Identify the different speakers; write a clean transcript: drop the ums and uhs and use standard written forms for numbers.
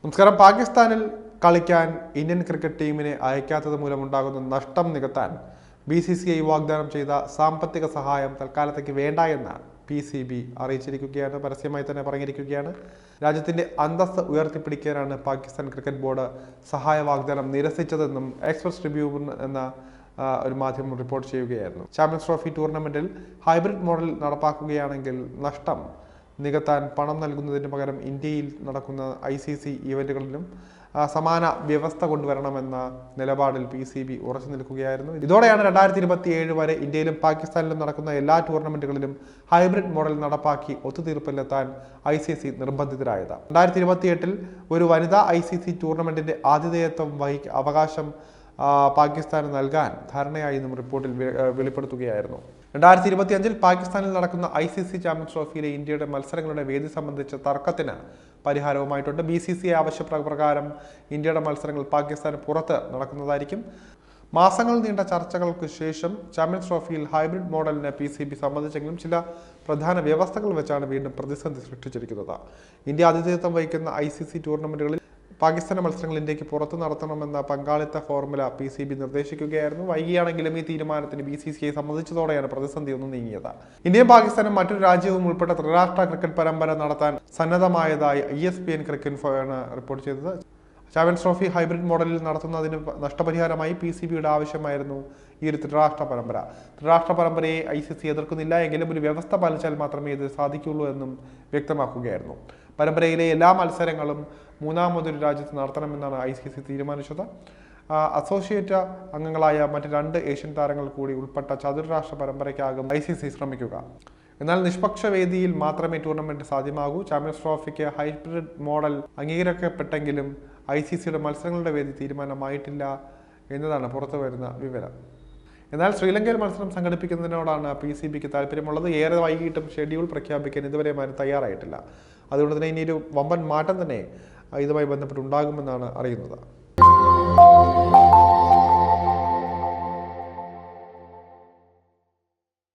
Speaker 1: നമസ്കാരം. പാകിസ്ഥാനിൽ കളിക്കാൻ ഇന്ത്യൻ ക്രിക്കറ്റ് ടീമിനെ അയക്കാത്തത് മൂലമുണ്ടാകുന്ന നഷ്ടം നികത്താൻ BCCI വാഗ്ദാനം ചെയ്ത സാമ്പത്തിക സഹായം തൽക്കാലത്തേക്ക് വേണ്ട എന്ന് PCB അറിയിച്ചിരിക്കുകയാണ്. പരസ്യമായി തന്നെ പറഞ്ഞിരിക്കുകയാണ്. രാജ്യത്തിന്റെ അന്തസ്സ് ഉയർത്തിപ്പിടിക്കാനാണ് പാകിസ്ഥാൻ ക്രിക്കറ്റ് ബോർഡ് സഹായ വാഗ്ദാനം നിരസിച്ചതെന്നും എക്സ്പ്രസ് ട്രിബ്യൂൺ എന്ന ഒരു മാധ്യമം റിപ്പോർട്ട് ചെയ്യുകയായിരുന്നു. ചാമ്പ്യൻസ് ട്രോഫി ടൂർണമെന്റിൽ ഹൈബ്രിഡ് മോഡൽ നടപ്പാക്കുകയാണെങ്കിൽ നഷ്ടം നികത്താൻ പണം നൽകുന്നതിന് പകരം ഇന്ത്യയിൽ നടക്കുന്ന ICC ഈവന്റുകളിലും സമാന വ്യവസ്ഥ കൊണ്ടുവരണമെന്ന നിലപാടിൽ PCB ഉറച്ചു നിൽക്കുകയായിരുന്നു. ഇതോടെയാണ് 2027 വരെ ഇന്ത്യയിലും പാകിസ്ഥാനിലും നടക്കുന്ന എല്ലാ ടൂർണമെന്റുകളിലും ഹൈബ്രിഡ് മോഡൽ നടപ്പാക്കി ഒത്തുതീർപ്പിലെത്താൻ ICC നിർബന്ധിതരായത്. 2028 ഒരു വനിതാ ICC ടൂർണമെന്റിന്റെ ആതിഥേയത്വം അവകാശം പാകിസ്ഥാന് നൽകാൻ ധാരണയായെന്നും റിപ്പോർട്ടിൽ വെളിപ്പെടുത്തുകയായിരുന്നു. 2025 പാകിസ്ഥാനിൽ നടക്കുന്ന ICC ചാമ്പ്യൻസ് ട്രോഫിയിലെ ഇന്ത്യയുടെ മത്സരങ്ങളുടെ വേദി സംബന്ധിച്ച തർക്കത്തിന് പരിഹാരവുമായിട്ടുണ്ട്. BCCI ആവശ്യപ്രകാരം ഇന്ത്യയുടെ മത്സരങ്ങൾ പാകിസ്ഥാന് പുറത്ത് നടക്കുന്നതായിരിക്കും. മാസങ്ങൾ നീണ്ട ചർച്ചകൾക്ക് ശേഷം ചാമ്പ്യൻസ് ട്രോഫിയിൽ ഹൈബ്രിഡ് മോഡലിന് PCB സമ്മതിച്ചെങ്കിലും ചില പ്രധാന വ്യവസ്ഥകൾ വെച്ചാണ് വീണ്ടും പ്രതിസന്ധി സൃഷ്ടിച്ചിരിക്കുന്നത്. ഇന്ത്യ ആതിഥേയത്വം വഹിക്കുന്ന ICC ടൂർണമെന്റുകളിൽ പാകിസ്ഥാൻ മത്സരങ്ങൾ ഇന്ത്യക്ക് പുറത്തു നടത്തണമെന്ന പങ്കാളിത്ത ഫോർമുല PCB നിർദ്ദേശിക്കുകയായിരുന്നു. വൈകിയാണെങ്കിലും ഈ തീരുമാനത്തിന് BCCI സമ്മതിച്ചതോടെയാണ് പ്രതിസന്ധി ഒന്ന് നീങ്ങിയത്. ഇന്ത്യയും പാകിസ്ഥാനും മറ്റൊരു രാജ്യവും ഉൾപ്പെട്ട ത്രിരാഷ്ട്ര ക്രിക്കറ്റ് പരമ്പര നടത്താൻ സന്നദ്ധമായതായി ESPN ക്രിക്കറ്റ് ആണ് റിപ്പോർട്ട് ചെയ്തത്. ചാമ്പ്യൻസ് ട്രോഫി ഹൈബ്രിഡ് മോഡലിൽ നടത്തുന്നതിന് നഷ്ടപരിഹാരമായി PCBയുടെ ആവശ്യമായിരുന്നു ഈ ഒരു ത്രിരാഷ്ട്ര പരമ്പര. ത്രിരാഷ്ട്ര പരമ്പരയെ ICC എതിർക്കുന്നില്ല എങ്കിലും ഒരു വ്യവസ്ഥ പാലിച്ചാൽ മാത്രമേ ഇത് സാധിക്കുള്ളൂ എന്നും വ്യക്തമാക്കുകയായിരുന്നു. പരമ്പരയിലെ എല്ലാ മത്സരങ്ങളും മൂന്നാമതൊരു രാജ്യത്ത് നടത്തണമെന്നാണ് ICC തീരുമാനിച്ചത്. അസോസിയേറ്റ് അംഗങ്ങളായ മറ്റ് 2 ഏഷ്യൻ താരങ്ങൾ കൂടി ഉൾപ്പെട്ട ചതുർരാഷ്ട്ര പരമ്പരയ്ക്കാകും ICC ശ്രമിക്കുക. എന്നാൽ നിഷ്പക്ഷ വേദിയിൽ മാത്രമേ ടൂർണമെന്റ് സാധ്യമാകൂ. ചാമ്പ്യൻസ് ട്രോഫിക്ക് ഹൈബ്രിഡ് മോഡൽ അംഗീകരിക്കപ്പെട്ടെങ്കിലും ICCയുടെ മത്സരങ്ങളുടെ വേദി തീരുമാനമായിട്ടില്ല എന്നതാണ് പുറത്തു വരുന്ന വിവരം. എന്നാൽ ശ്രീലങ്കയിൽ മത്സരം സംഘടിപ്പിക്കുന്നതിനോടാണ് PCBക്ക് താല്പര്യമുള്ളത്. ഏറെ വൈകിട്ടും ഷെഡ്യൂൾ പ്രഖ്യാപിക്കാൻ ഇതുവരെ തയ്യാറായിട്ടില്ല. അതുകൊണ്ട് തന്നെ ഇനിയൊരു വമ്പൻ മാറ്റം തന്നെ ഇതുമായി ബന്ധപ്പെട്ടുണ്ടാകുമെന്നാണ് അറിയുന്നത്.